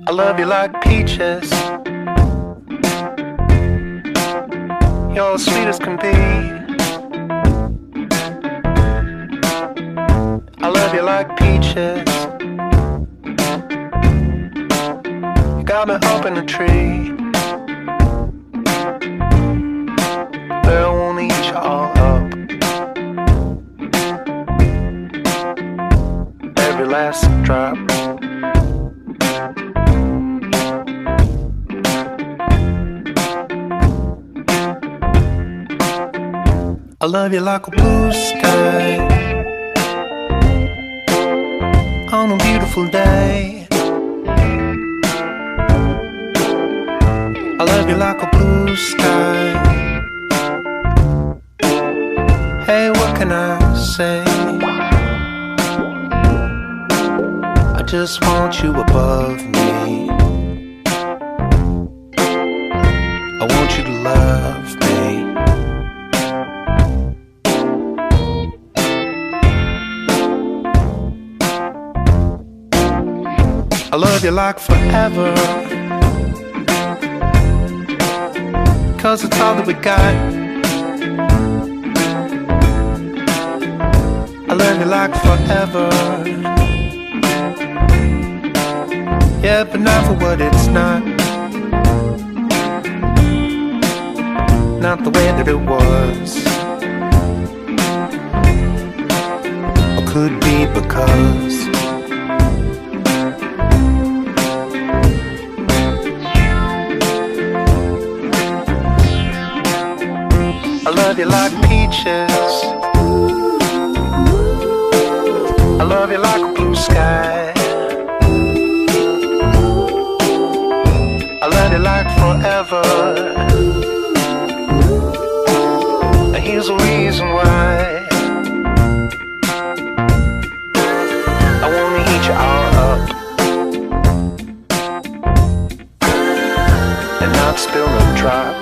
I love you like peaches. You're as sweet as can be. I love you like peaches. You got me up in a tree. But I won't eat you all up. Every last drop. I love you like a blue sky on a beautiful day. I love you like a blue sky. Hey, what can I say? I just want you above me. I want you to love me. I love you like forever, 'cause it's all that we got. I love you like forever. Yeah, but not for what it's not. Not the way that it was. Or could be because I love you like peaches. I love you like a blue sky. I love you like forever. And here's the reason why. I wanna eat you all up and not spill a drop.